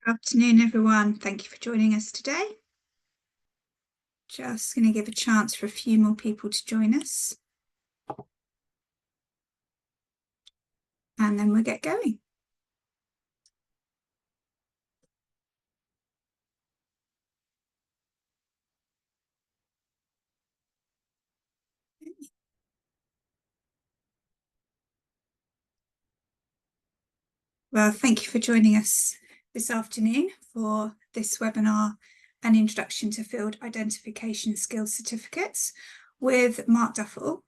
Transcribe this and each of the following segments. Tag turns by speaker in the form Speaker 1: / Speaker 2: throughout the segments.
Speaker 1: Afternoon, everyone. Thank you for joining us today. Just going to give a chance for a few more people to join us. And then we'll get going. Well, thank you for joining us this afternoon for this webinar, An Introduction to Field Identification Skills Certificates with Mark Duffel.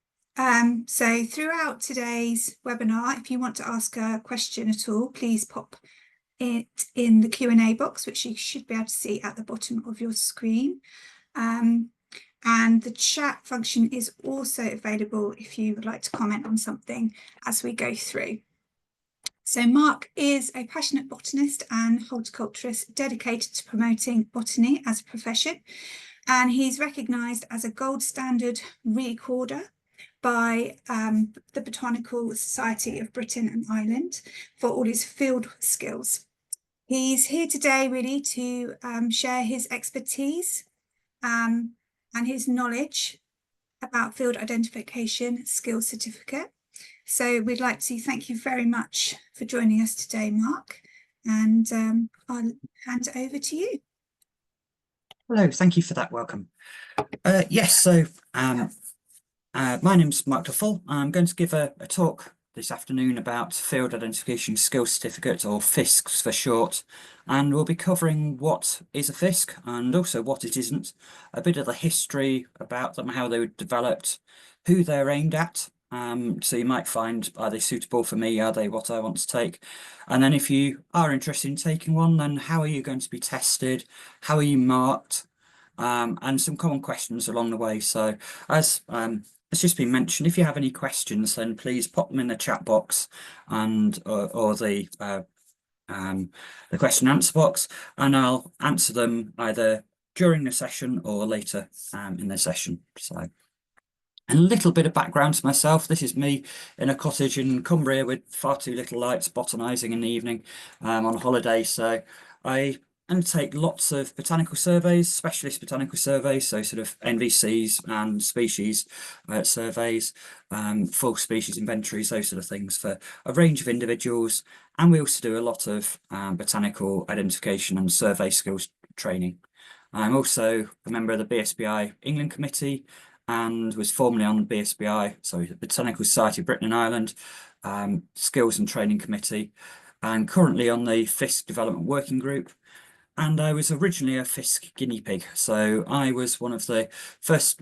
Speaker 1: So throughout today's webinar, if you want to ask a question at all, please pop it in the Q&A box, which you should be able to see at the bottom of your screen. And the chat function is also available if you would like to comment on something as we go through. So Mark is a passionate botanist and horticulturist dedicated to promoting botany as a profession, and he's recognised as a gold standard recorder by the Botanical Society of Britain and Ireland for all his field skills. He's here today really to share his expertise and his knowledge about Field Identification Skills Certificate. So we'd like to thank you very much for joining us today, Mark, and I'll hand it over to you.
Speaker 2: Hello, thank you for that welcome. Yes, so my name's Mark Duffel. I'm going to give a talk this afternoon about Field Identification Skills Certificate, or FISCs for short, and we'll be covering what is a FISC and also what it isn't, a bit of the history about them, how they were developed, who they're aimed at. So you might find, are they suitable for me? Are they what I want to take? And then if you are interested in taking one, then how are you going to be tested? How are you marked? And some common questions along the way. So as it's just been mentioned, if you have any questions, then please pop them in the chat box and or the question and answer box, and I'll answer them either during the session or later in the session. So. And a little bit of background to myself. This is me in a cottage in Cumbria with far too little lights, botanising in the evening on holiday. So I undertake lots of botanical surveys, specialist botanical surveys, so sort of NVCs and species surveys, full species inventories, those sort of things for a range of individuals. And we also do a lot of botanical identification and survey skills training. I'm also a member of the BSBI England Committee, and was formerly on the BSBI, sorry, the Botanical Society of Britain and Ireland, Skills and Training Committee, and currently on the FISC Development Working Group. And I was originally a FISC guinea pig, so I was one of the first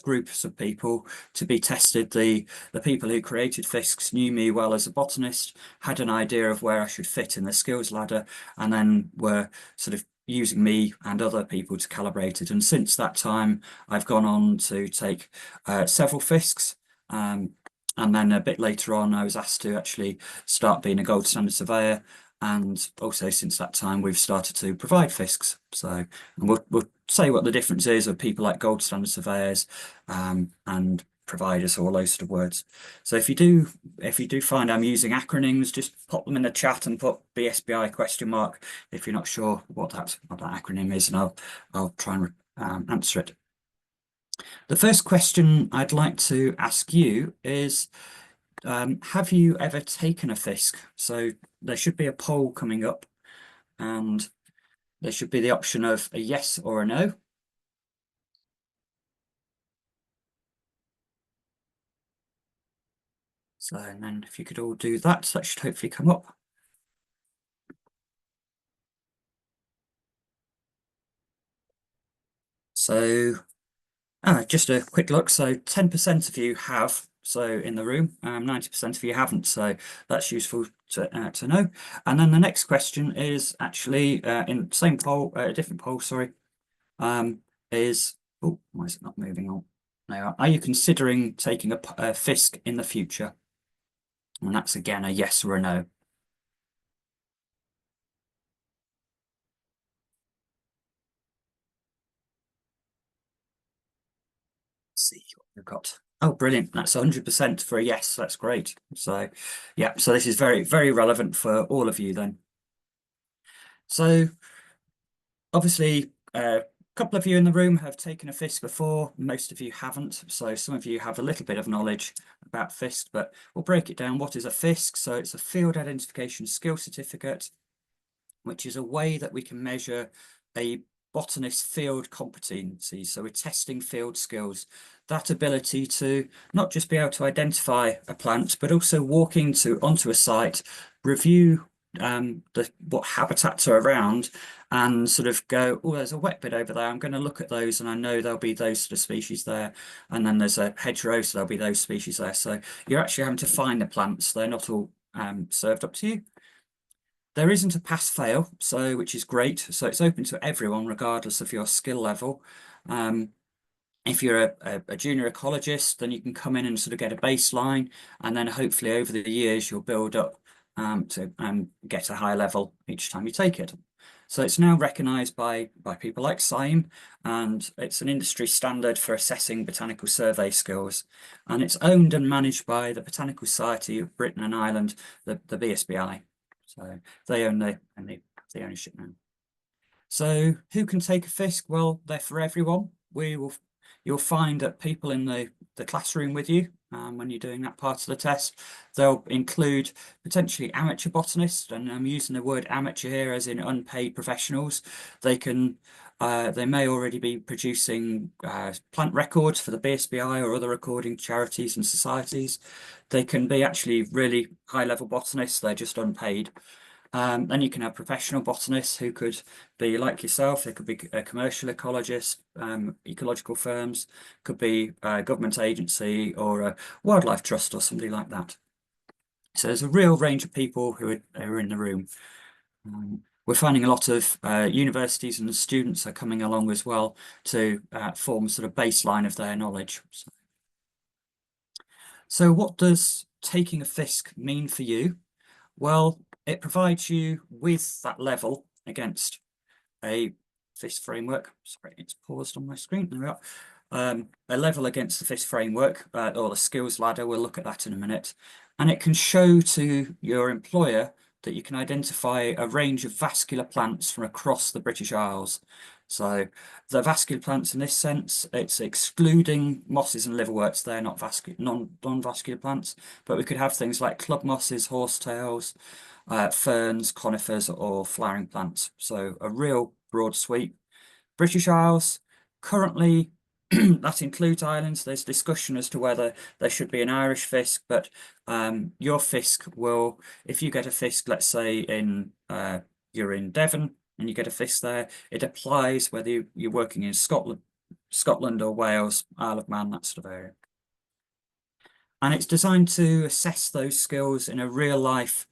Speaker 2: groups of people to be tested. The people who created FISCs knew me well as a botanist, had an idea of where I should fit in the skills ladder, and then were sort of using me and other people to calibrate it. And since that time, I've gone on to take several FISCs. And then a bit later on, I was asked to actually start being a Gold Standard Surveyor. And also since that time, we've started to provide FISCs. So we'll say what the difference is of people like Gold Standard Surveyors and providers, all those sort of words. So if you do find I'm using acronyms, just pop them in the chat and put BSBI question mark if you're not sure what that acronym is, and I'll try and answer it. The first question I'd like to ask you is, have you ever taken a FISC? So there should be a poll coming up, and there should be the option of a yes or a no. So, and then if you could all do that, that should hopefully come up. So, just a quick look. So 10% of you have, so in the room, 90% of you haven't. So that's useful to know. And then the next question is actually in the same poll, a different poll, sorry, is, oh, why is it not moving on? Now, are you considering taking a FISC in the future? And that's again a yes or a no. Let's see what we've got. Oh, brilliant. That's 100% for a yes. That's great. So, yeah, so this is very, very relevant for all of you then. So obviously, a couple of you in the room have taken a FISC before, most of you haven't. So some of you have a little bit of knowledge about FISC, but we'll break it down. What is a FISC? So it's a Field Identification Skill Certificate, which is a way that we can measure a botanist field competency. So we're testing field skills, that ability to not just be able to identify a plant, but also walk onto a site, review what habitats are around, and sort of go, oh, there's a wet bit over there. I'm going to look at those, and I know there'll be those sort of species there. And then there's a hedgerow, so there'll be those species there. So you're actually having to find the plants. They're not all served up to you. There isn't a pass-fail, so which is great. So it's open to everyone, regardless of your skill level. If you're a junior ecologist, then you can come in and sort of get a baseline, and then hopefully over the years you'll build up to get a high level each time you take it. So it's now recognised by people like SIME, and it's an industry standard for assessing botanical survey skills. And it's owned and managed by the Botanical Society of Britain and Ireland, the BSBI. So they own the ownership now. So who can take a FISC? Well, they're for everyone. You'll find that people in the classroom with you when you're doing that part of the test, they'll include potentially amateur botanists, and I'm using the word amateur here as in unpaid professionals. They may already be producing plant records for the BSBI or other recording charities and societies. They can be actually really high-level botanists, they're just unpaid. Then you can have professional botanists who could be like yourself. They could be a commercial ecologist, ecological firms, could be a government agency or a wildlife trust or somebody like that. So there's a real range of people who are in the room. We're finding a lot of universities and the students are coming along as well to form a sort of baseline of their knowledge. So what does taking a FISC mean for you? Well, it provides you with that level against a FISC framework. Sorry, it's paused on my screen. There we are. A level against the FISC framework or the skills ladder. We'll look at that in a minute. And it can show to your employer that you can identify a range of vascular plants from across the British Isles. So the vascular plants in this sense, it's excluding mosses and liverworts. They're not non-vascular plants, but we could have things like club mosses, horsetails, ferns, conifers, or flowering plants. So a real broad sweep. British Isles, currently that includes islands. There's discussion as to whether there should be an Irish FISC, but your FISC will, if you get a FISC, let's say you're in Devon and you get a FISC there, it applies whether you're working in Scotland or Wales, Isle of Man, that sort of area. And it's designed to assess those skills in a real life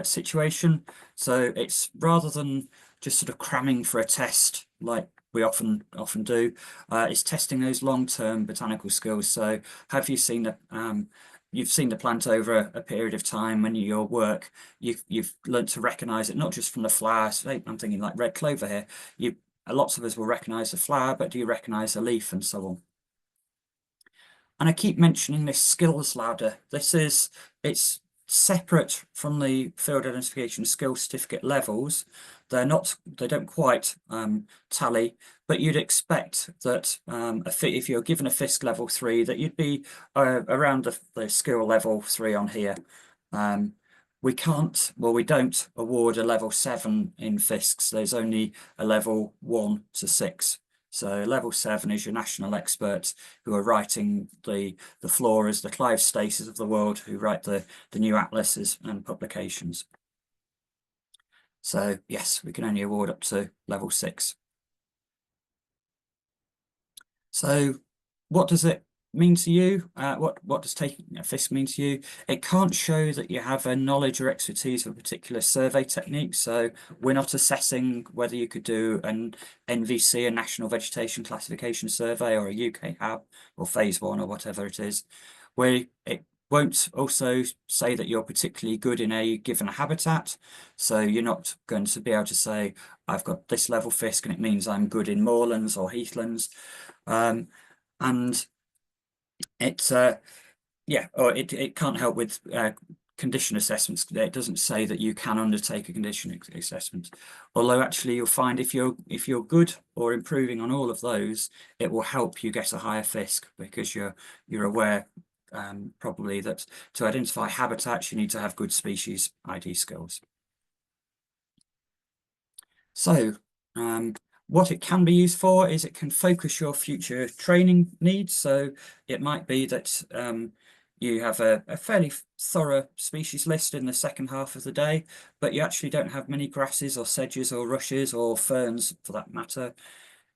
Speaker 2: situation. So it's rather than just sort of cramming for a test like we often do, it's testing those long-term botanical skills. So have you seen you've seen the plant over a period of time when your work, you've learned to recognize it, not just from the flowers. I'm thinking like red clover here. Lots of us will recognize the flower, but do you recognize the leaf and so on? And I keep mentioning this skills ladder. It's separate from the field identification skill certificate levels. They don't quite tally, but you'd expect that if you're given a FISC level 3, that you'd be around the skill level 3 on here. We don't award a level 7 in FISCs. There's only a level 1 to 6. So level 7 is your national experts who are writing the floras, the Clive Staces of the world, who write the new atlases and publications. So yes, we can only award up to level 6. So what does it mean to you? What does taking a FISC mean to you? It can't show that you have a knowledge or expertise of a particular survey technique. So we're not assessing whether you could do an NVC, a National Vegetation Classification Survey, or a UK HAB, or Phase 1, or whatever it is. It won't also say that you're particularly good in a given habitat. So you're not going to be able to say, I've got this level FISC and it means I'm good in moorlands or heathlands. And it can't help with condition assessments. It doesn't say that you can undertake a condition assessment, although actually you'll find if you're good or improving on all of those, it will help you get a higher FISC, because you're aware probably that to identify habitats you need to have good species ID skills. So what it can be used for is it can focus your future training needs. So it might be that you have a fairly thorough species list in the second half of the day, but you actually don't have many grasses or sedges or rushes or ferns for that matter.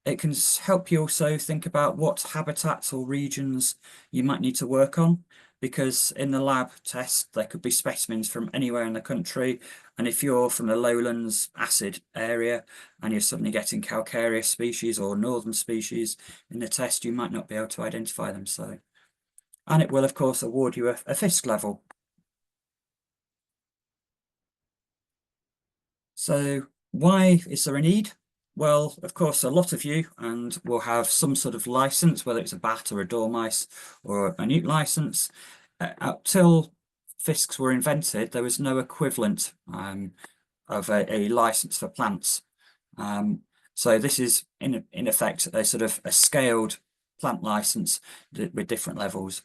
Speaker 2: It can help you also think about what habitats or regions you might need to work on, because in the lab test, there could be specimens from anywhere in the country. And if you're from the lowlands acid area and you're suddenly getting calcareous species or northern species in the test, you might not be able to identify them. So, and it will, of course, award you a FISC level. So why is there a need? Well, of course, a lot of you will have some sort of license, whether it's a bat or a dormice or a newt license. Up till FISCs were invented, there was no equivalent of a license for plants. So this is in effect a sort of a scaled plant license with different levels.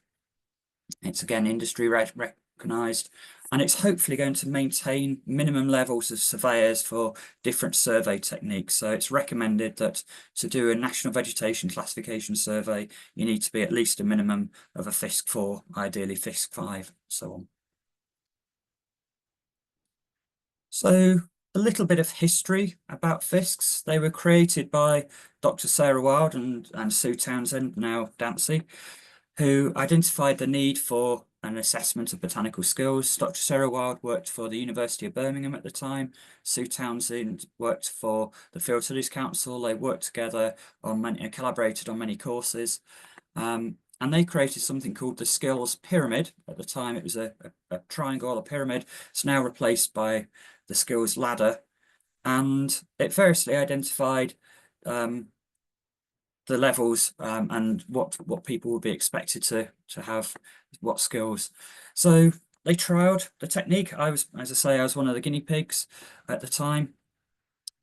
Speaker 2: It's again industry recognised, and it's hopefully going to maintain minimum levels of surveyors for different survey techniques. So it's recommended that to do a national vegetation classification survey, you need to be at least a minimum of a FISC 4, ideally FISC 5, so on. So a little bit of history about FISCs. They were created by Dr. Sarah Wild and Sue Townsend, now Dancy, who identified the need for an assessment of botanical skills. Dr. Sarah Wild worked for the University of Birmingham at the time. Sue Townsend worked for the Field Studies Council. They worked together on many, collaborated on many courses. And they created something called the skills pyramid. At the time, it was a triangle, a pyramid. It's now replaced by the skills ladder. And it variously identified the levels and what people would be expected to have, what skills. So they trialed the technique. As I say, I was one of the guinea pigs at the time.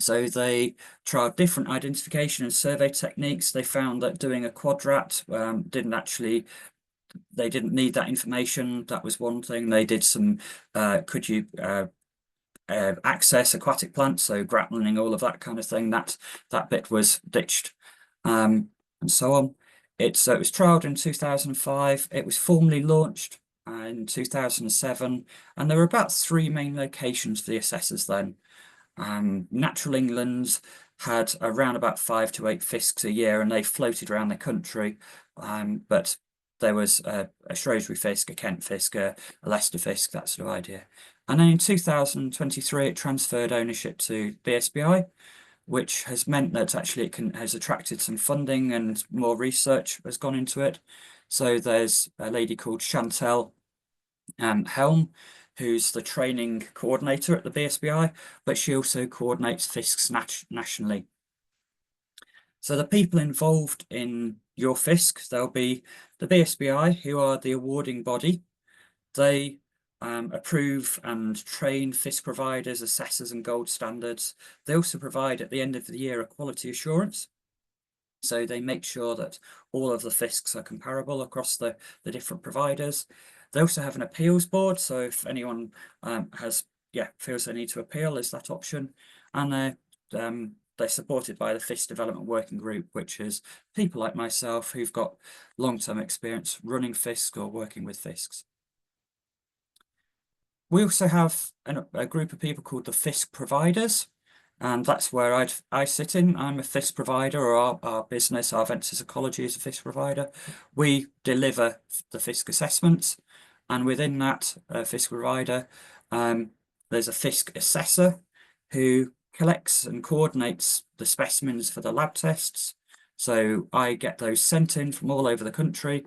Speaker 2: So they tried different identification and survey techniques. They found that doing a quadrat they didn't need that information. That was one thing. They did some, could you access aquatic plants, so grappling, all of that kind of thing. That bit was ditched. And so on. It was trialled in 2005. It was formally launched in 2007, and there were about 3 main locations for the assessors then. Natural England had around about 5 to 8 FISCs a year, and they floated around the country. But there was a Shrewsbury FISC, a Kent FISC, a Leicester FISC, that sort of idea. And then in 2023, it transferred ownership to BSBI, which has meant that actually it has attracted some funding and more research has gone into it. So there's a lady called Chantel Helm, who's the training coordinator at the BSBI, but she also coordinates FISCs nationally. So the people involved in your FISC, there'll be the BSBI, who are the awarding body. They approve and train FISC providers, assessors and gold standards. They also provide at the end of the year a quality assurance. So they make sure that all of the FISCs are comparable across the different providers. They also have an appeals board. So if anyone feels they need to appeal, there's that option. And they're supported by the FISC Development Working Group, which is people like myself who've got long-term experience running FISC or working with FISCs. We also have a group of people called the FISC providers, and that's where I sit in. I'm a FISC provider, or our business, our Ventures Ecology, is a FISC provider. We deliver the FISC assessments, and within that FISC provider, there's a FISC assessor who collects and coordinates the specimens for the lab tests. So I get those sent in from all over the country.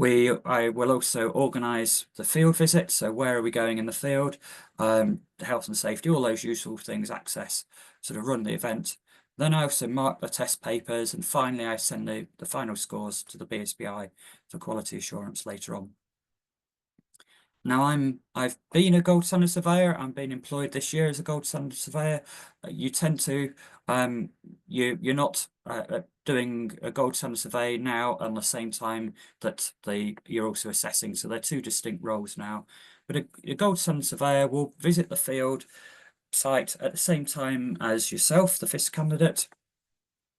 Speaker 2: I will also organise the field visit. So where are we going in the field? Health and safety, all those useful things, access, sort of run the event. Then I also mark the test papers, and finally I send the final scores to the BSBI for quality assurance later on. Now I've been a Gold Standard Surveyor. I'm being employed this year as a Gold Standard Surveyor. You tend to you're not doing a Gold Standard Survey now at the same time that you're also assessing. So they're two distinct roles now. But a Gold Standard Surveyor will visit the field site at the same time as yourself, the FISC candidate.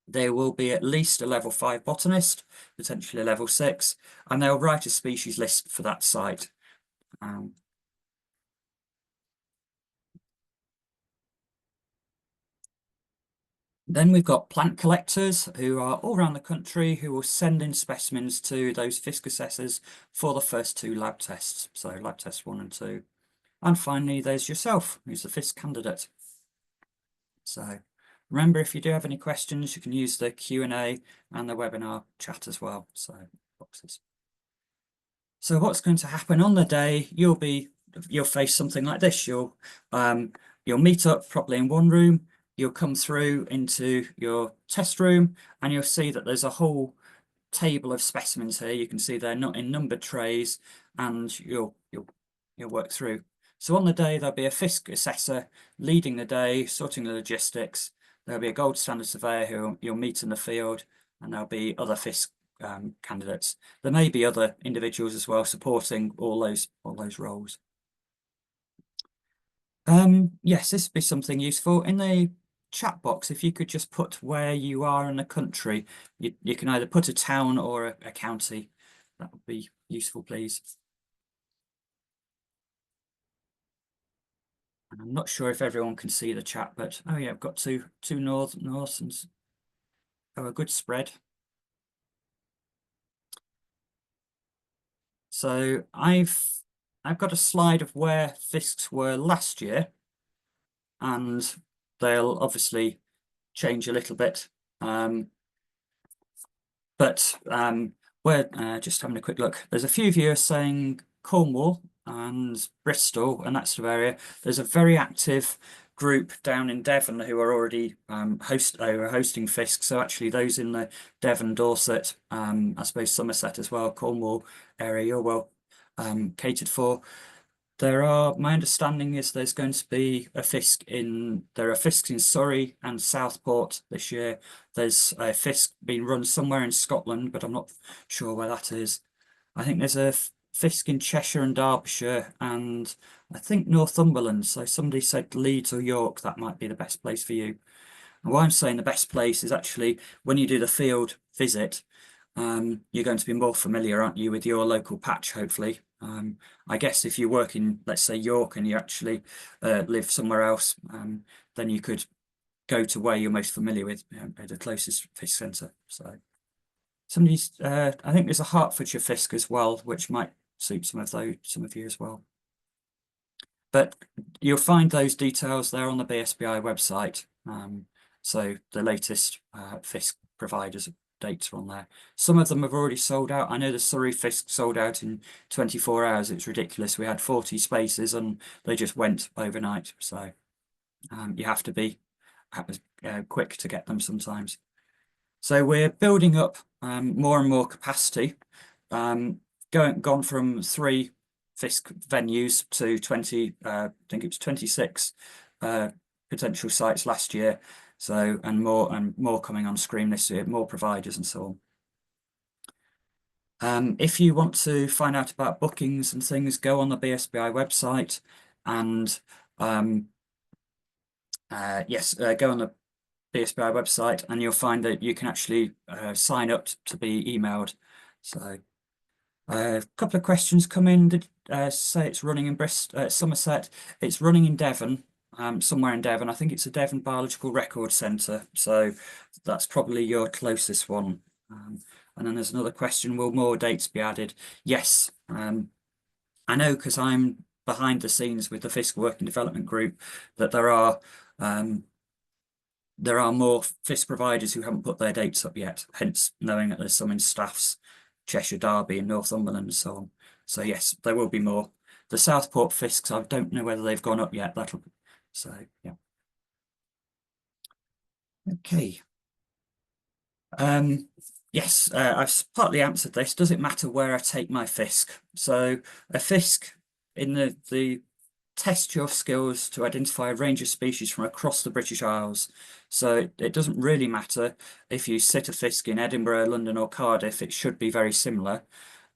Speaker 2: There will be at least a level 5 botanist, potentially a level 6, and they'll write a species list for that site. Then we've got plant collectors who are all around the country who will send in specimens to those FISC assessors for the first 2 lab tests. So lab test 1 and 2. And finally, there's yourself, who's the FISC candidate. So remember, if you do have any questions, you can use the Q&A and the webinar chat as well. So boxes. So what's going to happen on the day? You'll face something like this. You'll meet up properly in one room. You'll come through into your test room and you'll see that there's a whole table of specimens here. You can see they're not in numbered trays, and you'll work through. So on the day, there'll be a FISC assessor leading the day, sorting the logistics. There'll be a Gold Standard Surveyor who you'll meet in the field, and there'll be other FISC candidates. There may be other individuals as well supporting all those roles. Yes, this would be something useful. In the chat box, if you could just put where you are in the country, you can either put a town or a county. That would be useful, please. And I'm not sure if everyone can see the chat, but oh yeah, I've got two north and a good spread. So I've got a slide of where FISCs were last year, and they'll obviously change a little bit. But we're just having a quick look. There's a few viewers saying Cornwall and Bristol and that sort of area. There's a very active group down in Devon who are already hosting FISC. So actually those in the Devon, Dorset, I suppose Somerset as well, Cornwall area, you're well catered for. My understanding is there's going to be there are FISCs in Surrey and Southport this year. There's a FISC being run somewhere in Scotland, but I'm not sure where that is. I think there's a FISC in Cheshire and Derbyshire, and I think Northumberland. So somebody said Leeds or York, that might be the best place for you. And why I'm saying the best place is actually when you do the field visit, you're going to be more familiar, aren't you, with your local patch, hopefully. I guess if you work in, let's say, York, and you actually live somewhere else, then you could go to where you're most familiar with, the closest FISC centre. So I think there's a Hertfordshire FISC as well, which might suit some of you as well. But you'll find those details there on the BSBI website. So the latest FISC providers dates are on there. Some of them have already sold out. I know the Surrey FISC sold out in 24 hours. It's ridiculous. We had 40 spaces and they just went overnight. So you have to be quick to get them sometimes. So we're building up more and more capacity. Gone from 3 FISC venues to 20, I think it was 26 potential sites last year. So, and more coming on stream this year, more providers and so on. If you want to find out about bookings and things, go on the BSBI website, and go on the BSBI website, and you'll find that you can actually sign up to be emailed. So a couple of questions come in. Did say it's running in Somerset? It's running in Devon. Somewhere in Devon. I think it's a Devon Biological Record Centre, so that's probably your closest one. And then there's another question, will more dates be added? Yes, I know, because I'm behind the scenes with the FISC Working Development Group, that there are more FISC providers who haven't put their dates up yet, hence knowing that there's some in Staffs, Cheshire, Derby and Northumberland and so on. So yes, there will be more. The Southport FISCs, I don't know whether they've gone up yet. So, yeah. Okay. Yes, I've partly answered this. Does it matter where I take my FISC? So a FISC in the test your skills to identify a range of species from across the British Isles. So it doesn't really matter if you sit a FISC in Edinburgh, London or Cardiff, it should be very similar.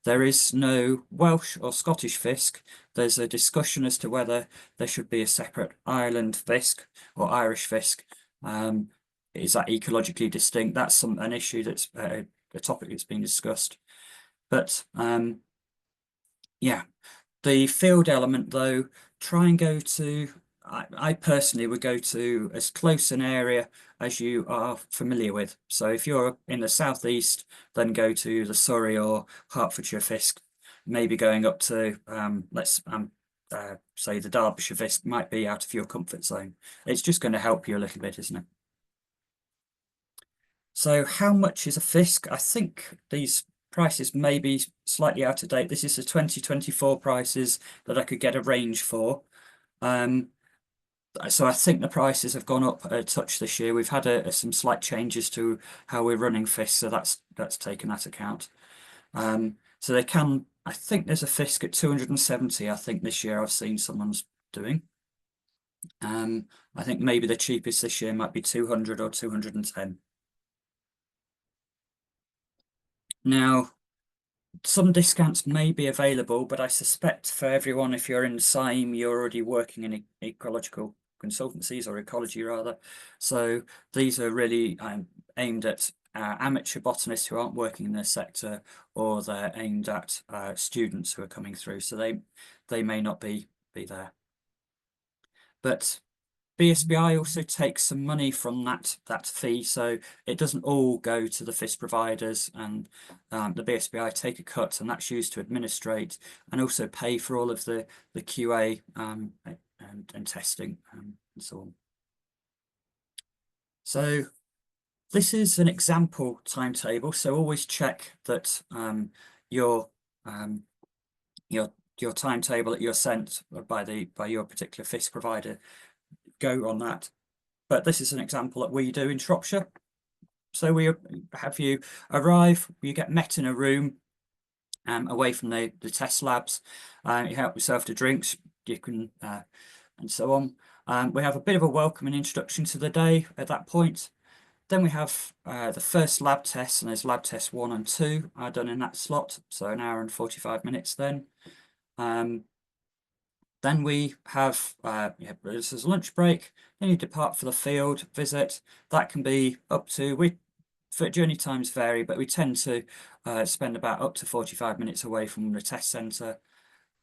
Speaker 2: There is no Welsh or Scottish FISC. There's a discussion as to whether there should be a separate Ireland FISC or Irish FISC. Is that ecologically distinct? That's an issue that's a topic that's been discussed. But yeah, the field element though, try and go to, I personally would go to as close an area as you are familiar with. So if you're in the southeast, then go to the Surrey or Hertfordshire FISC. Maybe going up to, say the Derbyshire FISC might be out of your comfort zone. It's just going to help you a little bit, isn't it? So how much is a FISC? I think these prices may be slightly out of date. This is the 2024 prices that I could get a range for. So I think the prices have gone up a touch this year. We've had some slight changes to how we're running FISC, so that's taken that account. So they can, I think there's a FISC at 270, I think this year I've seen someone's doing. I think maybe the cheapest this year might be 200 or 210. Now, some discounts may be available, but I suspect for everyone, if you're in SIME, you're already working in ecological consultancies or ecology rather. So these are really aimed at amateur botanists who aren't working in their sector, or they're aimed at students who are coming through. So they may not be there. But BSBI also takes some money from that fee, so it doesn't all go to the FISC providers, and the BSBI take a cut, and that's used to administrate and also pay for all of the QA and testing and so on. So this is an example timetable, so always check that your timetable that you're sent by your particular FISC provider go on that. But this is an example that we do in Shropshire. So we have you arrive, you get met in a room away from the test labs, you help yourself to drinks, you can and so on. We have a bit of a welcome and introduction to the day at that point. Then we have the first lab test, and there's lab tests 1 and 2 are done in that slot, so an hour and 45 minutes then. Then we have, this is lunch break, then you depart for the field visit. That can be up to, for journey times vary, but we tend to spend about up to 45 minutes away from the test centre.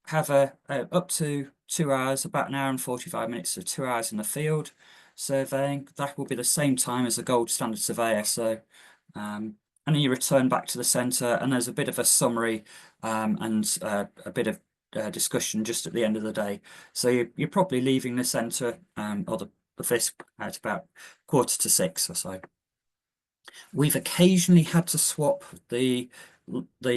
Speaker 2: Have up to 2 hours, about an hour and 45 minutes to 2 hours in the field surveying. That will be the same time as a Gold Standard Surveyor. So, and then you return back to the centre, and there's a bit of a summary and a bit of discussion just at the end of the day. So you're probably leaving the centre or the FISC at about 5:45 or so. We've occasionally had to swap the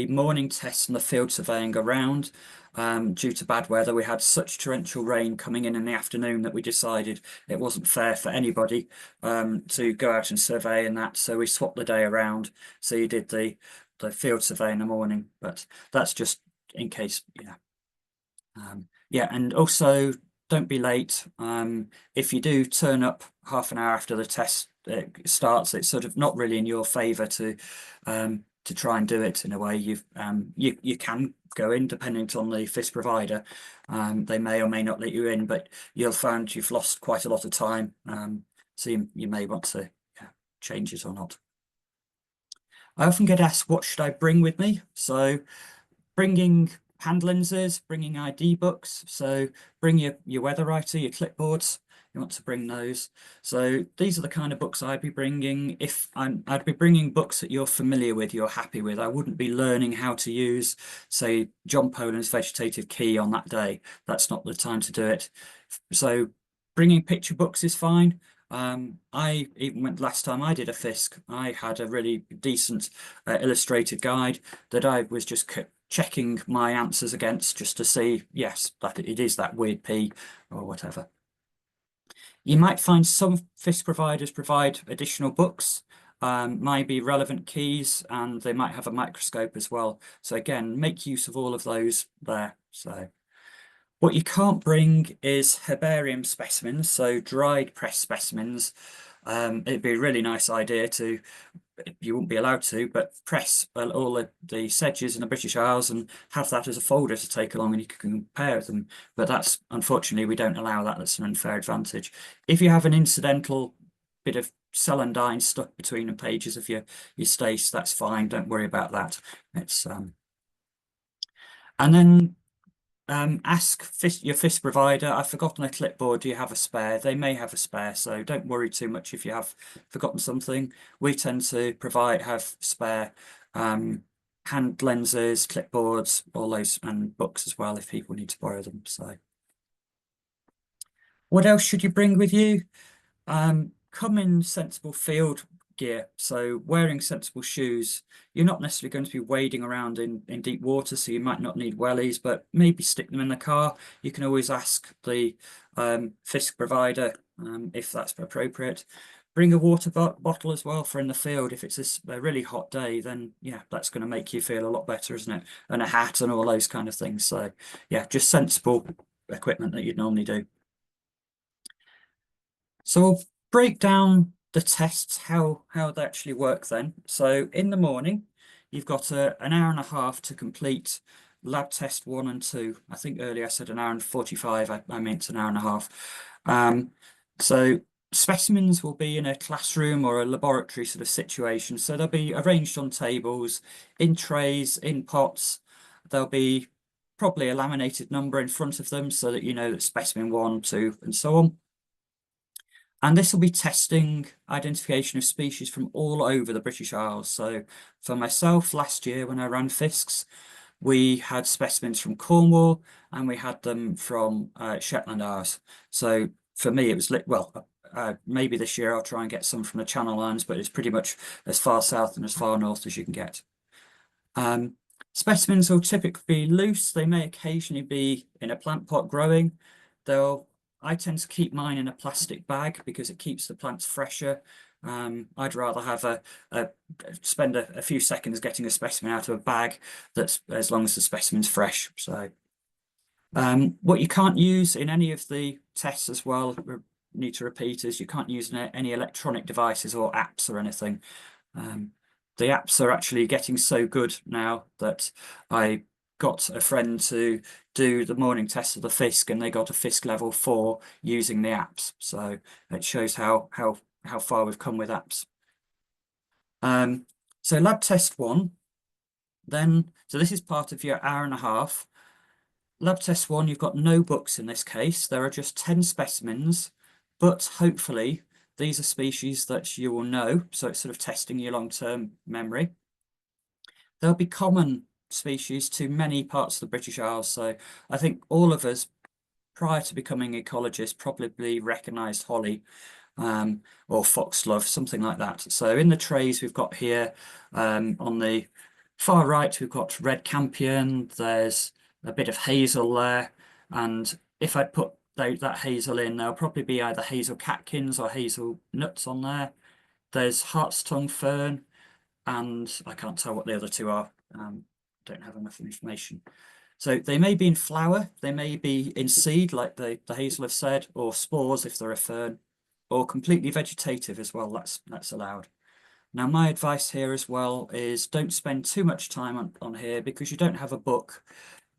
Speaker 2: morning tests and the field surveying around due to bad weather. We had such torrential rain coming in the afternoon that we decided it wasn't fair for anybody to go out and survey in that, so we swapped the day around. So you did the field survey in the morning, but that's just in case. Yeah, and also don't be late. If you do turn up half an hour after the test starts, it's sort of not really in your favour to try and do it in a way. You can go in depending on the FISC provider. They may or may not let you in, but you'll find you've lost quite a lot of time. So you may want to change it or not. I often get asked, what should I bring with me? So bringing hand lenses, bringing ID books, so bring your weather writer, your clipboards, you want to bring those. So these are the kind of books I'd be bringing. I'd be bringing books that you're familiar with, you're happy with. I wouldn't be learning how to use, say, John Poland's vegetative key on that day. That's not the time to do it. So bringing picture books is fine. I even went last time I did a FISC, I had a really decent illustrated guide that I was just checking my answers against, just to see, yes, that it is that weird P or whatever. You might find some FISC providers provide additional books, might be relevant keys, and they might have a microscope as well. So again, make use of all of those there. So What you can't bring is herbarium specimens, so dried pressed specimens. It'd be a really nice idea to, you wouldn't be allowed to, but press all the sedges in the British Isles and have that as a folder to take along and you can compare them. But that's, unfortunately, we don't allow that. That's an unfair advantage. If you have an incidental bit of celandine stuck between the pages of your stace, that's fine. Don't worry about that. It's and then ask your FISC provider, I've forgotten a clipboard, do you have a spare? They may have a spare, so don't worry too much if you have forgotten something. We tend to have spare hand lenses, clipboards, all those, and books as well if people need to borrow them. So what else should you bring with you? Come in sensible field gear, so wearing sensible shoes. You're not necessarily going to be wading around in deep water, so you might not need wellies, but maybe stick them in the car. You can always ask the FISC provider if that's appropriate. Bring a water bottle as well for in the field. If it's a really hot day, then yeah, that's going to make you feel a lot better, isn't it? And a hat and all those kind of things. So yeah, just sensible equipment that you'd normally do. So we'll break down the tests, how they actually work then. So in the morning, you've got an hour and a half to complete lab test 1 and 2. I think earlier I said an hour and 45, I meant an hour and a half. So specimens will be in a classroom or a laboratory sort of situation. So they'll be arranged on tables, in trays, in pots. There'll be probably a laminated number in front of them so that you know that specimen 1, 2, and so on. And this will be testing identification of species from all over the British Isles. So for myself, last year when I ran FISCs, we had specimens from Cornwall and we had them from Shetland Isles. So for me, it was, maybe this year I'll try and get some from the Channel Islands, but it's pretty much as far south and as far north as you can get. Specimens will typically be loose. They may occasionally be in a plant pot growing. I tend to keep mine in a plastic bag because it keeps the plants fresher. I'd rather have spend a few seconds getting a specimen out of a bag that's as long as the specimen's fresh. So what you can't use in any of the tests as well, need to repeat, is you can't use any electronic devices or apps or anything. The apps are actually getting so good now that I got a friend to do the morning test of the FISC and they got a FISC level 4 using the apps. So it shows how far we've come with apps. So lab test 1, then, so this is part of your hour and a half. Lab test 1, you've got no books in this case. There are just 10 specimens, but hopefully these are species that you will know. So it's sort of testing your long-term memory. There'll be common species to many parts of the British Isles. So I think all of us, prior to becoming ecologists, probably recognised holly or foxglove, something like that. So in the trays we've got here, on the far right, we've got red campion. There's a bit of hazel there. And if I put that hazel in, there'll probably be either hazel catkins or hazel nuts on there. There's hart's tongue fern, and I can't tell what the other two are. Don't have enough information. So they may be in flower, they may be in seed, like the hazel have said, or spores if they're a fern, or completely vegetative as well. That's allowed. Now, my advice here as well is don't spend too much time on here because you don't have a book.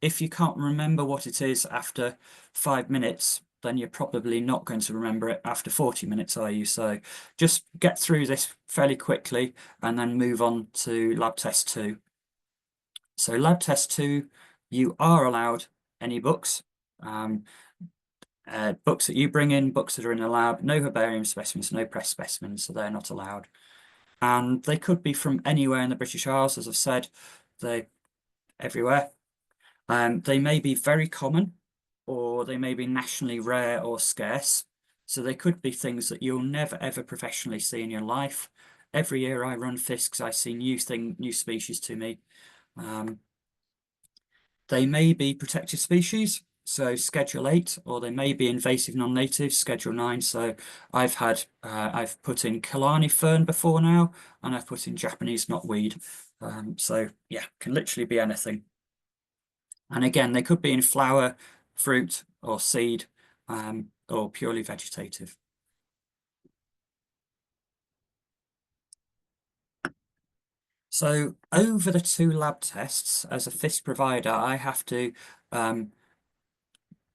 Speaker 2: If you can't remember what it is after 5 minutes, then you're probably not going to remember it after 40 minutes, are you? So just get through this fairly quickly and then move on to lab test 2. So lab test 2, you are allowed any books. Books that you bring in, books that are in the lab, no herbarium specimens, no press specimens, so they're not allowed. And they could be from anywhere in the British Isles, as I've said, they're everywhere. They may be very common, or they may be nationally rare or scarce. So they could be things that you'll never ever professionally see in your life. Every year I run FISCs, I see new species to me. They may be protected species, so Schedule 8, or they may be invasive non-native, Schedule 9. So I've put in Killarney fern before now, and I've put in Japanese knotweed. So yeah, can literally be anything. And again, they could be in flower, fruit or seed, or purely vegetative. So over the 2 lab tests, as a FISC provider, I have to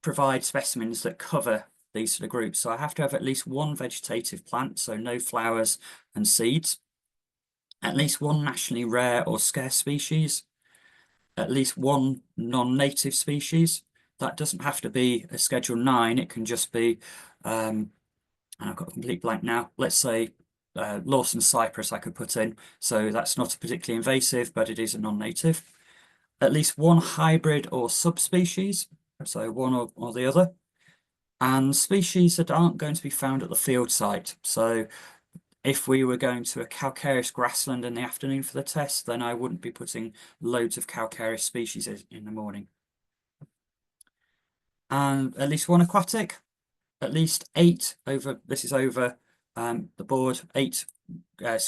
Speaker 2: provide specimens that cover these sort of groups. So I have to have at least 1 vegetative plant, so no flowers and seeds, at least 1 nationally rare or scarce species, at least 1 non-native species. That doesn't have to be a Schedule 9, it can just be, and I've got a complete blank now, let's say Lawson cypress I could put in, so that's not a particularly invasive, but it is a non-native. At least 1 hybrid or subspecies, so one or the other, and species that aren't going to be found at the field site. So if we were going to a calcareous grassland in the afternoon for the test, then I wouldn't be putting loads of calcareous species in the morning. And at least 1 aquatic, at least 8 over, this is over the board, 8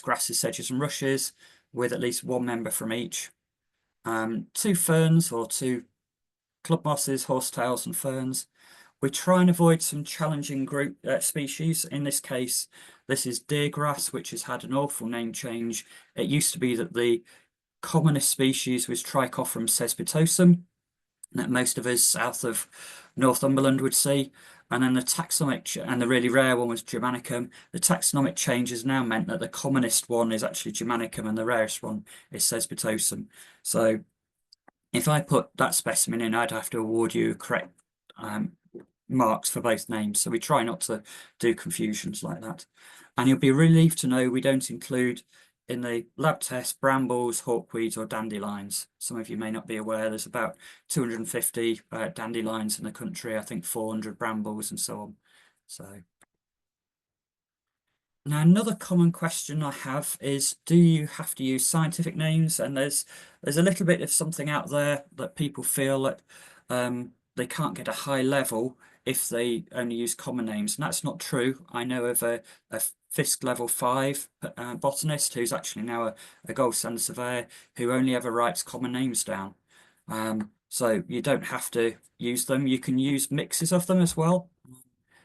Speaker 2: grasses, sedges and rushes, with at least 1 member from each. 2 ferns or 2 club mosses, horsetails and ferns. We try and avoid some challenging group species. In this case, this is deergrass, which has had an awful name change. It used to be that the commonest species was Trichophorus cespitosum, that most of us south of Northumberland would see. And then the taxonomic, and the really rare one was Germanicum. The taxonomic change has now meant that the commonest one is actually Germanicum and the rarest one is cespitosum. So if I put that specimen in, I'd have to award you correct marks for both names. So we try not to do confusions like that. And you'll be relieved to know we don't include in the lab test brambles, hawkweeds or dandelions. Some of you may not be aware there's about 250 dandelions in the country, I think 400 brambles and so on. So now another common question I have is, do you have to use scientific names? And there's a little bit of something out there that people feel that they can't get a high level if they only use common names, and that's not true. I know of a FISC level 5 botanist who's actually now a Gold Standard Surveyor who only ever writes common names down. So you don't have to use them. You can use mixes of them as well.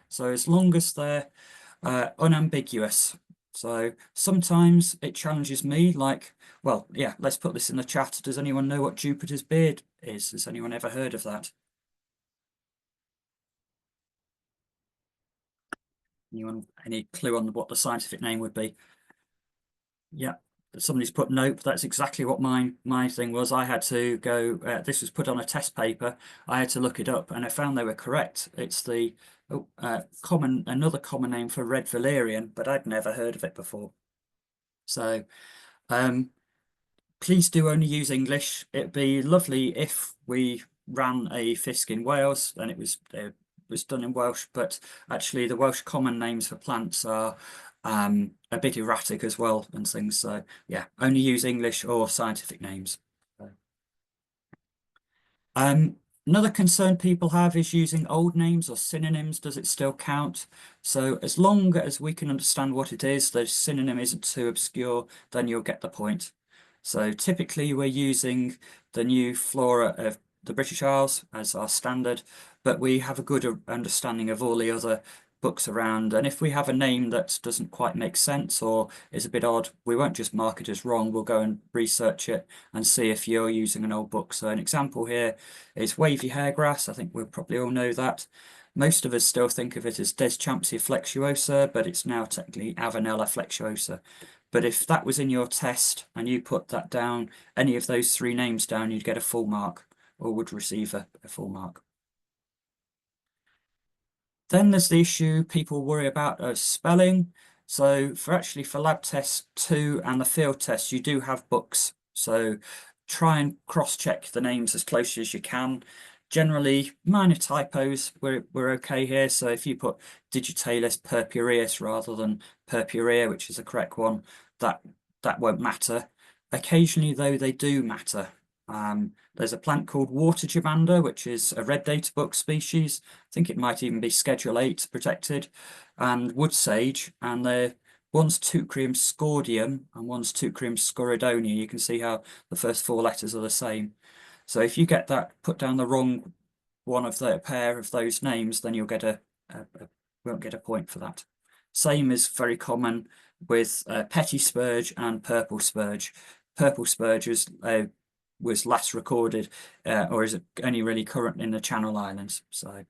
Speaker 2: So as long as they're unambiguous. So sometimes it challenges me, like, well, yeah, let's put this in the chat. Does anyone know what Jupiter's beard is? Has anyone ever heard of that? Anyone, any clue on what the scientific name would be? Yeah, somebody's put nope. That's exactly what my thing was. I had to go, this was put on a test paper. I had to look it up and I found they were correct. It's the another common name for red valerian, but I'd never heard of it before. So please do only use English. It'd be lovely if we ran a FISC in Wales and it was done in Welsh, but actually the Welsh common names for plants are a bit erratic as well and things. So yeah, only use English or scientific names. Another concern people have is using old names or synonyms. Does it still count? So as long as we can understand what it is, the synonym isn't too obscure, then you'll get the point. So typically we're using the new flora of the British Isles as our standard, but we have a good understanding of all the other books around. And if we have a name that doesn't quite make sense or is a bit odd, we won't just mark it as wrong. We'll go and research it and see if you're using an old book. So an example here is wavy hairgrass. I think we'll probably all know that. Most of us still think of it as Deschampsia flexuosa, but it's now technically Avenella flexuosa. But if that was in your test and you put that down, any of those 3 names down, you'd get a full mark or would receive a full mark. Then there's the issue people worry about of spelling. So for lab test 2 and the field test, you do have books. So try and cross-check the names as closely as you can. Generally, minor typos, we're okay here. So if you put digitalis purpureus rather than purpurea, which is the correct one, that won't matter. Occasionally, though, they do matter. There's a plant called water germander, which is a red data book species. I think it might even be Schedule 8 protected, and wood sage, and one's Teucrium scordium and one's Teucrium scoridonia. You can see how the first 4 letters are the same. So if you get that put down the wrong one of the pair of those names, then you'll get won't get a point for that. Same is very common with petty spurge and purple spurge. Purple spurge was last recorded, or is only really current in the Channel Islands. So,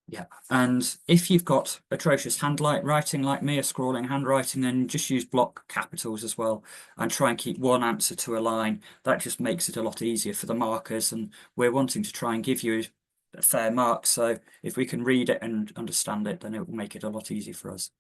Speaker 2: yeah. And if you've got atrocious handwriting like me, a scrawling handwriting, then just use block capitals as well, and try and keep one answer to a line. That just makes it a lot easier for the markers, and we're wanting to try and give you a fair mark. So if we can read it and understand it, then it will make it a lot easier for us.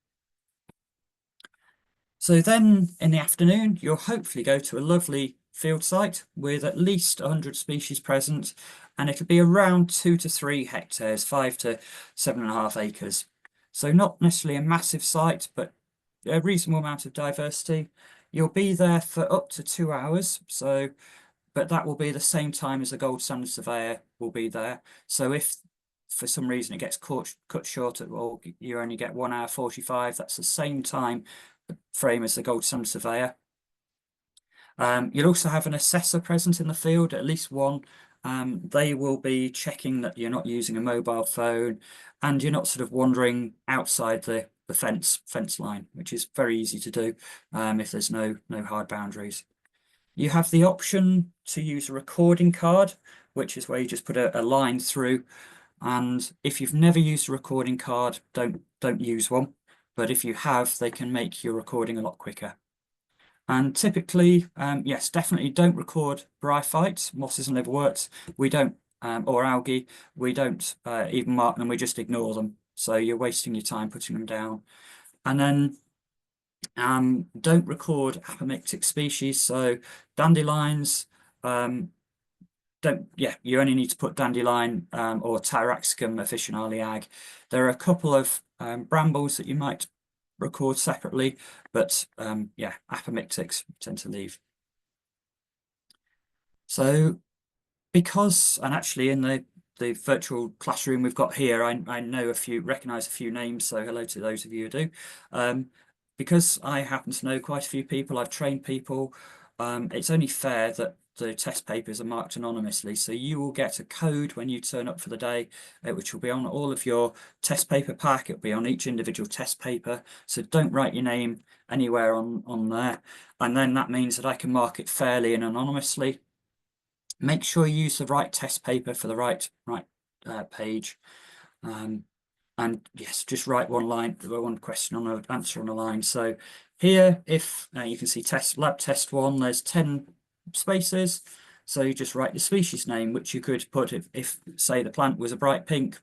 Speaker 2: So then in the afternoon, you'll hopefully go to a lovely field site with at least 100 species present, and it'll be around 2 to 3 hectares, 5 to 7.5 acres. So not necessarily a massive site, but a reasonable amount of diversity. You'll be there for up to 2 hours. But that will be the same time as the Gold Standard Surveyor will be there. So if for some reason it gets cut short, or you only get 1 hour 45, that's the same time frame as the Gold Standard Surveyor. You'll also have an assessor present in the field, at least one. They will be checking that you're not using a mobile phone and you're not sort of wandering outside the fence line, which is very easy to do if there's no hard boundaries. You have the option to use a recording card, which is where you just put a line through. And if you've never used a recording card, don't use one. But if you have, they can make your recording a lot quicker. And typically, yes, definitely don't record bryophytes, mosses and liverworts. We don't, or algae, we don't even mark them, we just ignore them. So you're wasting your time putting them down. And then don't record apomictic species. So dandelions, you only need to put dandelion or Tyraxicum officinale ag. There are a couple of brambles that you might record separately, but yeah, apomictics tend to leave. So because, and actually in the virtual classroom we've got here, I recognize a few names, so hello to those of you who do. Because I happen to know quite a few people, I've trained people, it's only fair that the test papers are marked anonymously. So you will get a code when you turn up for the day, which will be on all of your test paper pack. It'll be on each individual test paper. So don't write your name anywhere on there. And then that means that I can mark it fairly and anonymously. Make sure you use the right test paper for the right page. And yes, just write one question on an answer on a line. So here, if you can see lab test 1, there's 10 spaces. So you just write the species name, which you could put if say the plant was a bright pink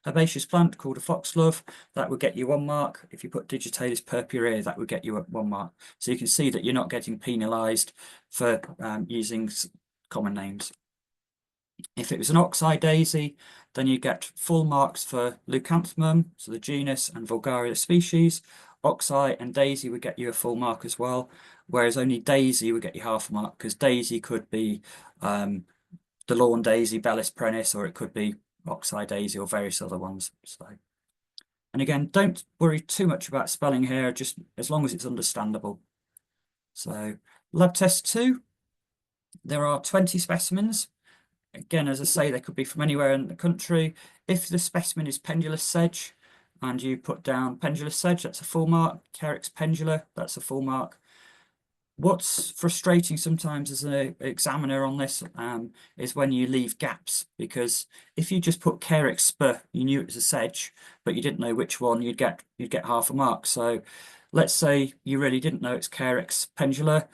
Speaker 2: herbaceous plant called a foxglove, that would get you 1 mark. If you put Digitalis purpurea, that would get you 1 mark. So you can see that you're not getting penalised for using common names. If it was an oxeye daisy, then you get full marks for Leucanthemum, so the genus, and Vulgaria species. Oxeye and daisy would get you a full mark as well, whereas only daisy would get you half a mark, because daisy could be the lawn daisy, Bellis perennis, or it could be oxeye daisy or various other ones. So, and again, don't worry too much about spelling here, just as long as it's understandable. So lab test 2, there are 20 specimens. Again, as I say, they could be from anywhere in the country. If the specimen is pendulous sedge and you put down pendulous sedge, that's a full mark. Carex pendula, that's a full mark. What's frustrating sometimes as an examiner on this is when you leave gaps, because if you just put Carex spur, you knew it was a sedge, but you didn't know which one, you'd get half a mark. So let's say you really didn't know it's Carex pendula,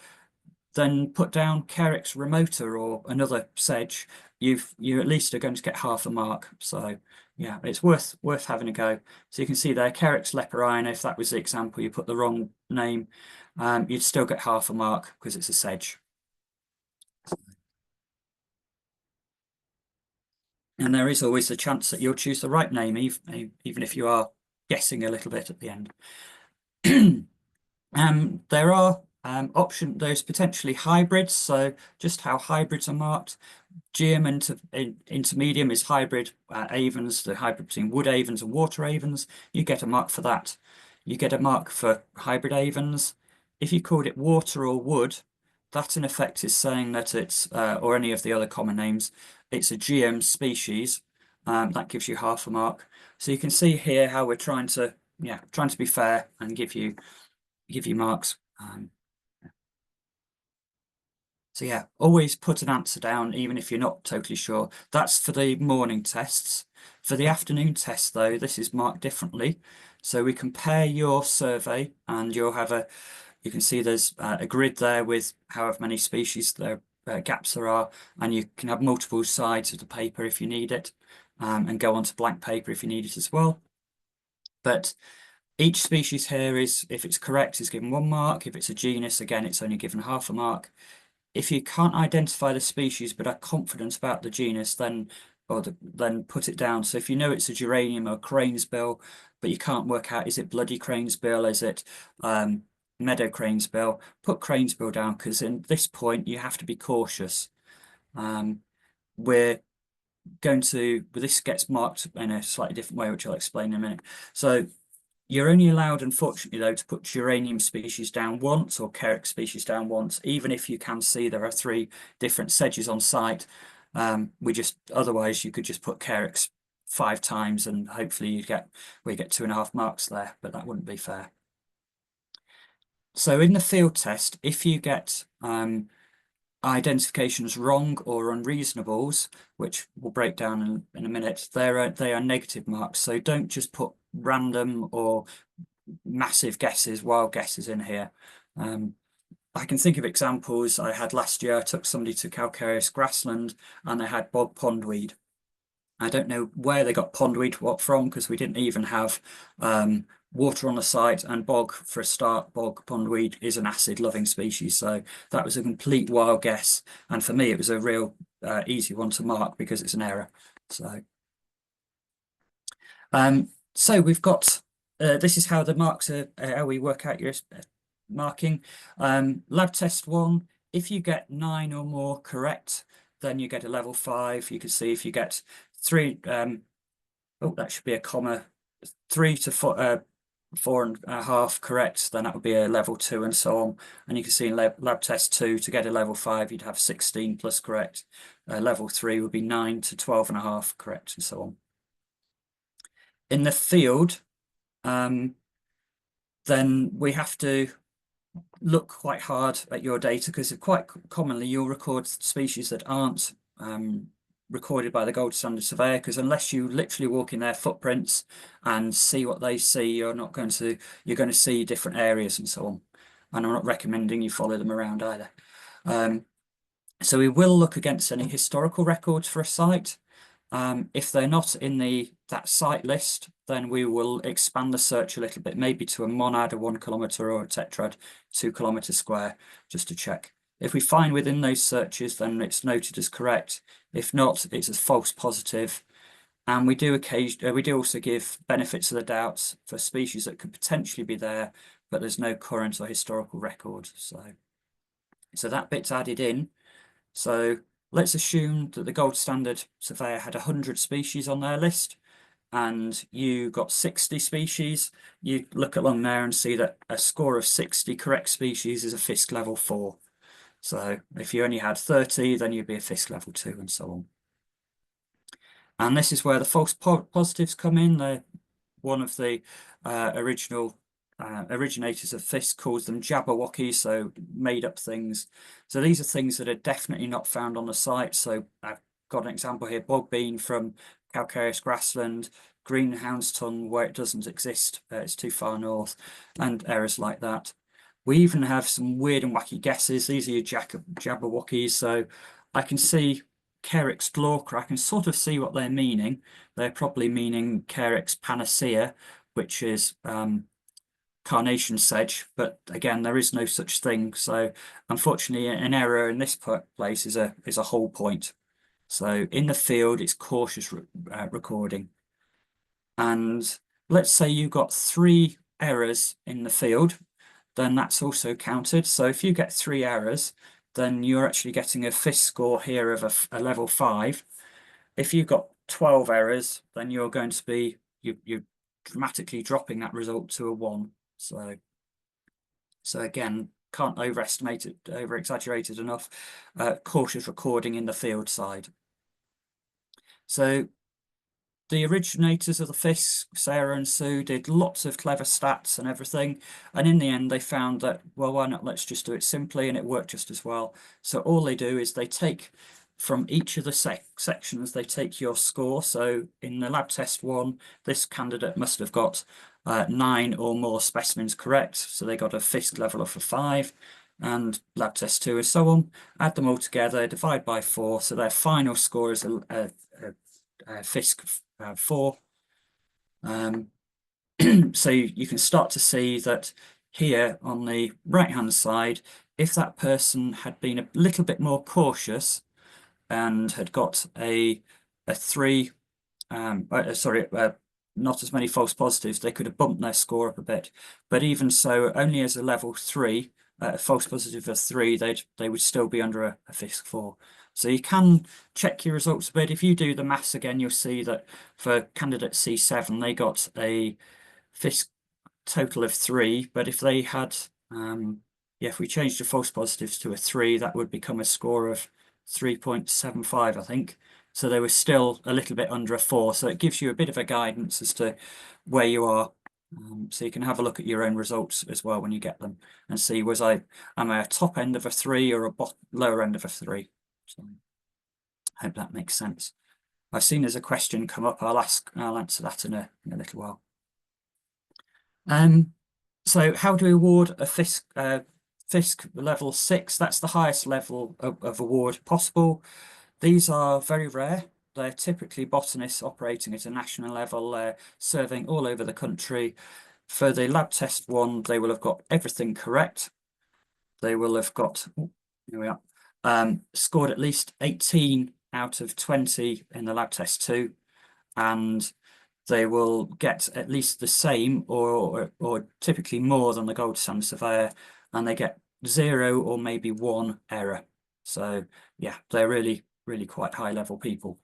Speaker 2: then put down Carex remota or another sedge. You at least are going to get half a mark. So yeah, it's worth having a go. So you can see there, Carex leporiana, if that was the example, you put the wrong name, you'd still get half a mark because it's a sedge. And there is always the chance that you'll choose the right name, even if you are guessing a little bit at the end. There are there's potentially hybrids, so just how hybrids are marked. Geum intermedium is hybrid avens, the hybrid between wood avens and water avens. You get a mark for that. You get a mark for hybrid avens. If you called it water or wood, that in effect is saying that it's, or any of the other common names, it's a GM species. That gives you half a mark. So you can see here how we're trying to be fair and give you marks. So yeah, always put an answer down, even if you're not totally sure. That's for the morning tests. For the afternoon test, though, this is marked differently. So we compare your survey, and you'll have you can see there's a grid there with however many species there gaps there are, and you can have multiple sides of the paper if you need it, and go on to blank paper if you need it as well. But each species here is, if it's correct, is given 1 mark. If it's a genus, again, it's only given half a mark. If you can't identify the species but are confident about the genus, then put it down. So if you know it's a geranium or cranesbill, but you can't work out, is it bloody cranesbill, is it meadow cranesbill, put cranesbill down, because in this point you have to be cautious. We're going to, but this gets marked in a slightly different way, which I'll explain in a minute. So you're only allowed, unfortunately, though, to put geranium species down once or carex species down once, even if you can see there are 3 different sedges on site. Otherwise you could just put carex 5 times and hopefully we get 2.5 marks there, but that wouldn't be fair. So in the field test, if you get identifications wrong or unreasonables, which we'll break down in a minute, they are negative marks. So don't just put random or massive guesses, wild guesses in here. I can think of examples I had last year. I took somebody to calcareous grassland and they had bog pondweed. I don't know where they got pondweed from, because we didn't even have water on the site, and bog, for a start, bog pondweed is an acid loving species, so that was a complete wild guess, and for me it was a real easy one to mark because it's an error. So we've got this is how the marks are, how we work out your marking. Lab test 1, if you get 9 or more correct, then you get a level 5. You can see if you get 3, that should be a comma, 3 to 4.5 correct, then that would be a level 2, and so on. And you can see in lab test 2, to get a level 5, you'd have 16 plus correct. Level 3 would be 9 to 12.5 correct, and so on. In the field, then we have to look quite hard at your data, because quite commonly you'll record species that aren't recorded by the Gold Standard Surveyor, because unless you literally walk in their footprints and see what they see, you're going to see different areas and so on. And I'm not recommending you follow them around either. So we will look against any historical records for a site. If they're not in that site list, then we will expand the search a little bit, maybe to a monad, a 1 kilometre, or a tetrad, 2 kilometre square, just to check. If we find within those searches, then it's noted as correct. If not, it's a false positive. And we do also give benefits of the doubt for species that could potentially be there, but there's no current or historical record. So that bit's added in. So let's assume that the Gold Standard Surveyor had 100 species on their list and you got 60 species. You look along there and see that a score of 60 correct species is a FISC level 4. So if you only had 30, then you'd be a FISC level 2, and so on. And this is where the false positives come in. They're one of the originators of FISC calls them jabberwockies, so made up things. So these are things that are definitely not found on the site. So I've got an example here: bog bean from calcareous grassland, green houndstone where it doesn't exist, it's too far north, and errors like that. We even have some weird and wacky guesses. These are your jabberwockies. So I can see carex glauca, I can sort of see what they're meaning. They're probably meaning carex panacea, which is carnation sedge, but again, there is no such thing. So unfortunately, an error in this place is a whole point. So in the field, it's cautious recording. And let's say you got 3 errors in the field, then that's also counted. So if you get 3 errors, then you're actually getting a FISC score here of a level 5. If you've got 12 errors, then you're going to be, you're dramatically dropping that result to a 1. So again, can't overestimate it, over exaggerate it enough, cautious recording in the field side. So the originators of the FISC, Sarah and Sue, did lots of clever stats and everything. And in the end, they found that, well, why not? Let's just do it simply. And it worked just as well. So all they do is they take from each of the sections, they take your score. So in the lab test 1, this candidate must have got 9 or more specimens correct. So they got a FISC level of a 5. And lab test 2 and so on. Add them all together, divide by 4. So their final score is a FISC 4. So you can start to see that here on the right hand side, if that person had been a little bit more cautious and had got a 3, not as many false positives, they could have bumped their score up a bit. But even so, only as a level 3, a false positive of 3, they would still be under a FISC 4. So you can check your results a bit. If you do the maths again, you'll see that for candidate C7, they got a FISC total of 3. But if they had, if we changed the false positives to a 3, that would become a score of 3.75, I think. So they were still a little bit under a 4. So it gives you a bit of a guidance as to where you are. So you can have a look at your own results as well when you get them and see, am I a top end of a 3 or a lower end of a 3? So I hope that makes sense. I've seen there's a question come up. I'll answer that in a little while. So how do we award a FISC level 6? That's the highest level of award possible. These are very rare. They're typically botanists operating at a national level, surveying all over the country. For the lab test 1, they will have got everything correct. They will have got, here we are, scored at least 18 out of 20 in the lab test 2, and they will get at least the same or typically more than the Gold Standard Surveyor, and they get 0 or maybe 1 error. So yeah, they're really quite high level people.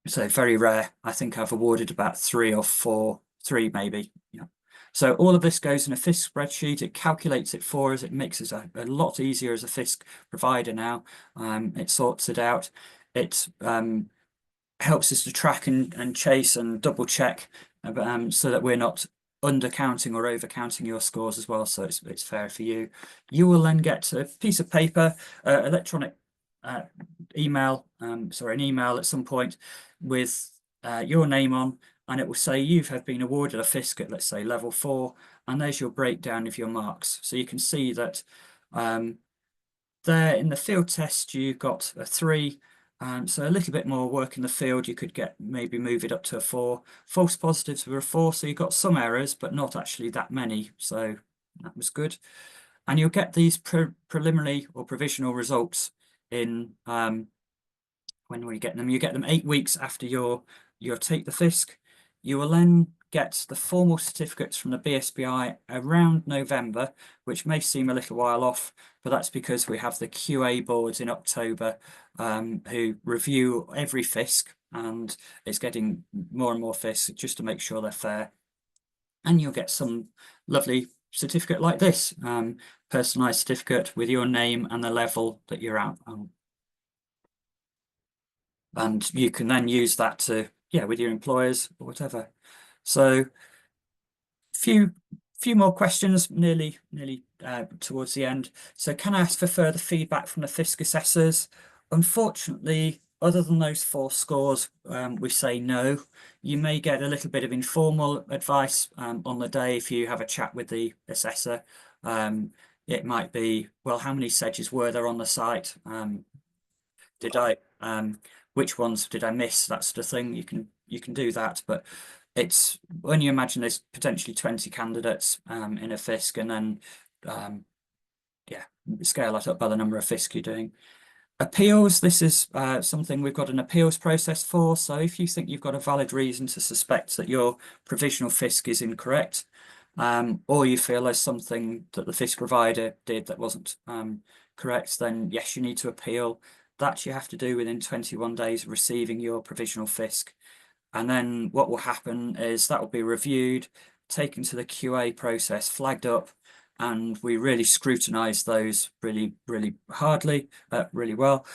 Speaker 2: So very rare. I think I've awarded about 3 or 4, 3 maybe. Yeah. So all of this goes in a FISC spreadsheet. It calculates it for us. It makes us a lot easier as a FISC provider now. It sorts it out. It helps us to track and chase and double check so that we're not undercounting or overcounting your scores as well. So it's fair for you. You will then get a piece of paper, electronic email, an email at some point with your name on, and it will say you have been awarded a FISC at, let's say, level 4, and there's your breakdown of your marks. So you can see that there in the field test you got a 3, so a little bit more work in the field. You could maybe move it up to a 4. False positives were a 4, so you got some errors, but not actually that many. So that was good. And you'll get these preliminary or provisional results in when will you get them? You get them 8 weeks after your take the FISC. You will then get the formal certificates from the BSBI around November, which may seem a little while off, but that's because we have the QA boards in October who review every FISC, and it's getting more and more FISC just to make sure they're fair. And you'll get some lovely certificate like this, personalised certificate with your name and the level that you're at. And you can then use that to, with your employers or whatever. So few more questions, nearly towards the end. So can I ask for further feedback from the FISC assessors? Unfortunately, other than those 4 scores, we say no. You may get a little bit of informal advice on the day if you have a chat with the assessor. It might be, well, how many sedges were there on the site? Which ones did I miss? That sort of thing. You can do that, but it's when you imagine there's potentially 20 candidates in a FISC, and then scale that up by the number of FISC you're doing. Appeals, this is something we've got an appeals process for. So if you think you've got a valid reason to suspect that your provisional FISC is incorrect, or you feel there's something that the FISC provider did that wasn't correct, then yes, you need to appeal. That you have to do within 21 days of receiving your provisional FISC. And then what will happen is that will be reviewed, taken to the QA process, flagged up, and we really scrutinise those really hardly, really well.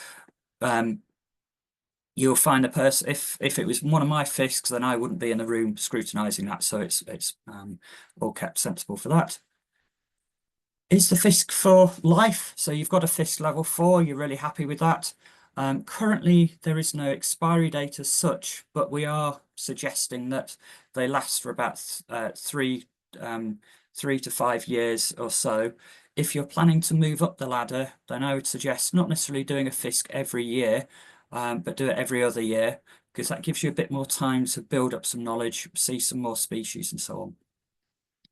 Speaker 2: You'll find the person, if it was one of my FISCs, then I wouldn't be in the room scrutinising that, so it's all kept sensible for that. Is the FISC for life? So you've got a FISC level 4, you're really happy with that. Currently, there is no expiry date as such, but we are suggesting that they last for about 3 to 5 years or so. If you're planning to move up the ladder, then I would suggest not necessarily doing a FISC every year, but do it every other year, because that gives you a bit more time to build up some knowledge, see some more species and so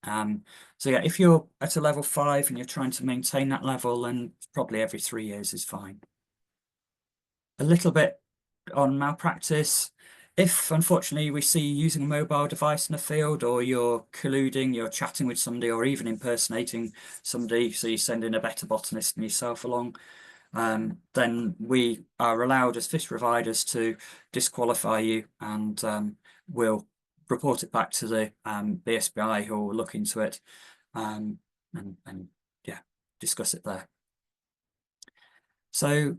Speaker 2: on. So yeah, if you're at a level 5 and you're trying to maintain that level, then probably every 3 years is fine. A little bit on malpractice. If unfortunately we see you using a mobile device in the field, or you're colluding, you're chatting with somebody, or even impersonating somebody, so you send in a better botanist than yourself along, then we are allowed as FISC providers to disqualify you, and we'll report it back to the BSBI, who will look into it and yeah, discuss it there. So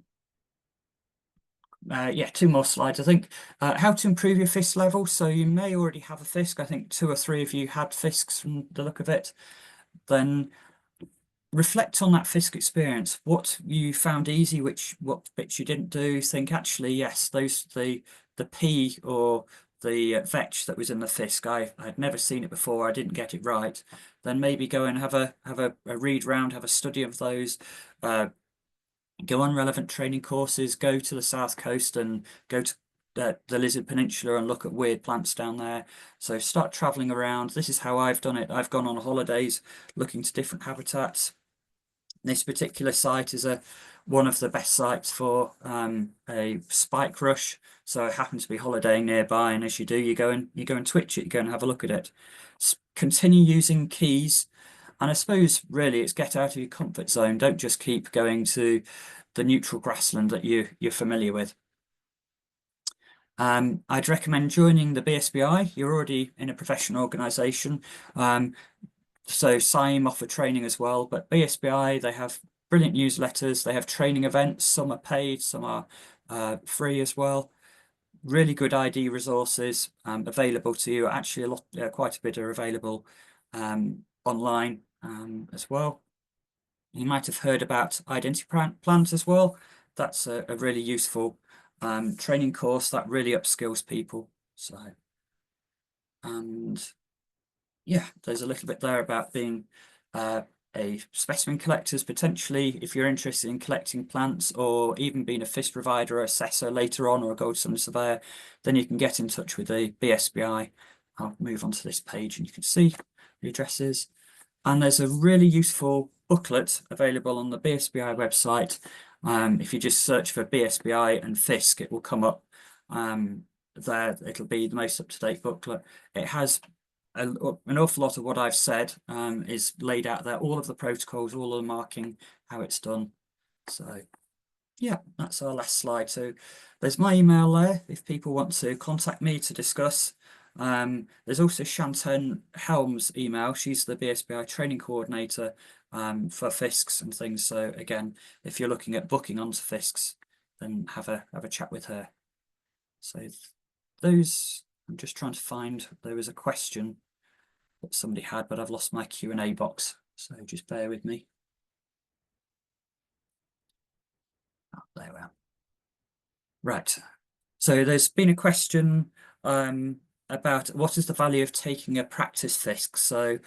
Speaker 2: yeah, 2 more slides, I think. How to improve your FISC level. So you may already have a FISC. I think 2 or 3 of you had FISCs from the look of it. Then reflect on that FISC experience. What you found easy, what bits you didn't do. Think, actually, yes, the P or the vetch that was in the FISC, I'd never seen it before, I didn't get it right. Then maybe go and have a read round, have a study of those. Go on relevant training courses, go to the South Coast and go to the Lizard Peninsula and look at weird plants down there. So start traveling around. This is how I've done it. I've gone on holidays looking to different habitats. This particular site is one of the best sites for a spike rush. So I happen to be holidaying nearby, and as you do, you go and twitch it, you go and have a look at it. Continue using keys. And I suppose really it's get out of your comfort zone. Don't just keep going to the neutral grassland that you're familiar with. I'd recommend joining the BSBI. You're already in a professional organisation. So SIME offer training as well, but BSBI, they have brilliant newsletters. They have training events. Some are paid, some are free as well. Really good ID resources available to you. Actually, quite a bit are available online as well. You might have heard about identity plans as well. That's a really useful training course that really upskills people. So, and yeah, there's a little bit there about being a specimen collectors, potentially, if you're interested in collecting plants, or even being a FISC provider or assessor later on, or a Gold Standard Surveyor, then you can get in touch with the BSBI. I'll move on to this page and you can see the addresses. And there's a really useful booklet available on the BSBI website. If you just search for BSBI and FISC, it will come up there. It'll be the most up-to-date booklet. It has an awful lot of what I've said is laid out there, all of the protocols, all of the marking, how it's done. So yeah, that's our last slide. So there's my email there if people want to contact me to discuss. There's also Shanten Helm's email. She's the BSBI training coordinator for FISCs and things. So again, if you're looking at booking onto FISCs, then have a chat with her. So those, I'm just trying to find, there was a question that somebody had, but I've lost my Q&A box. So just bear with me. Oh, there we are. Right. So there's been a question about what is the value of taking a practice FISC. So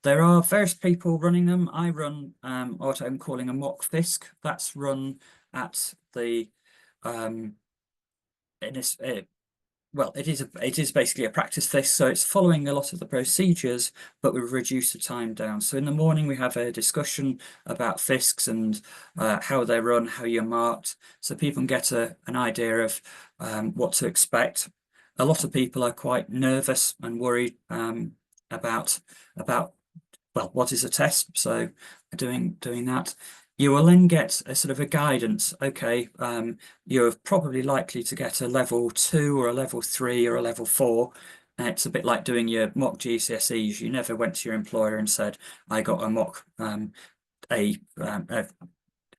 Speaker 2: there are various people running them. I run what I'm calling a mock FISC. That's run at the well, it is basically a practice FISC, so it's following a lot of the procedures, but we've reduced the time down. So in the morning we have a discussion about FISCs and how they run, how you're marked, so people can get an idea of what to expect. A lot of people are quite nervous and worried about well, what is a test? So doing that. You will then get a sort of a guidance. Okay, you're probably likely to get a level 2 or a level 3 or a level 4. It's a bit like doing your mock GCSEs. You never went to your employer and said, I got a mock a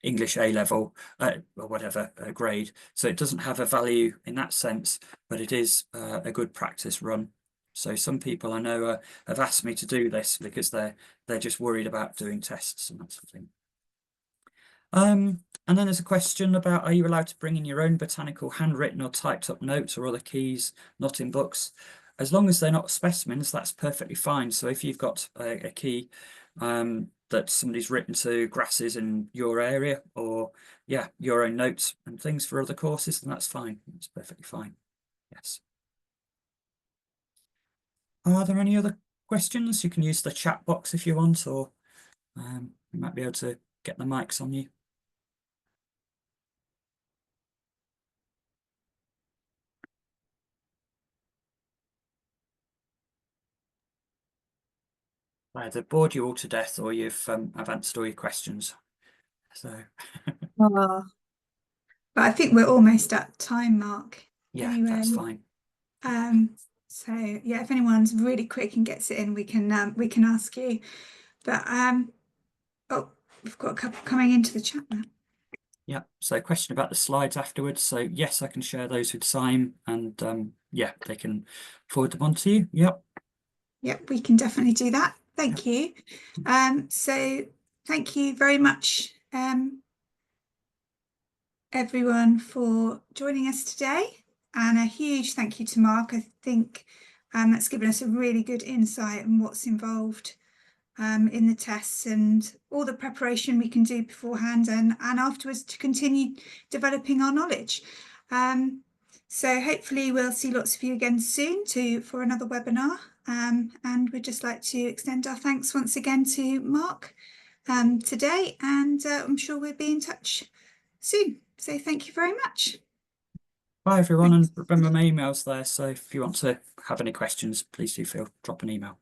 Speaker 2: English A level or whatever grade. So it doesn't have a value in that sense, but it is a good practice run. So some people I know have asked me to do this because they're just worried about doing tests and that sort of thing. And then there's a question about, are you allowed to bring in your own botanical handwritten or typed up notes or other keys not in books? As long as they're not specimens, that's perfectly fine. So if you've got a key that somebody's written to grasses in your area, or yeah, your own notes and things for other courses, then that's fine. It's perfectly fine. Yes. Are there any other questions? You can use the chat box if you want, or we might be able to get the mics on you. Either bored you all to death, or I've answered all your questions. So
Speaker 1: But I think we're almost at time, Mark.
Speaker 2: yeah,
Speaker 1: Anyway,
Speaker 2: that's fine.
Speaker 1: So yeah, if anyone's really quick and gets it in, we can ask you. But oh, we've got a couple coming into the chat now.
Speaker 2: Yeah, so question about the slides afterwards. So yes, I can share those with Simon, and yeah, they can forward them on to you. Yep.
Speaker 1: Yep, we can definitely do that. Thank you. So thank you very much, everyone, for joining us today. And a huge thank you to Mark. I think that's given us a really good insight on what's involved in the tests and all the preparation we can do beforehand and afterwards to continue developing our knowledge. So hopefully we'll see lots of you again soon for another webinar. And we'd just like to extend our thanks once again to Mark today, and I'm sure we'll be in touch soon. So thank you very much.
Speaker 2: Bye everyone,
Speaker 1: Thanks.
Speaker 2: and remember my email's there. So if you want to have any questions, please do drop an email.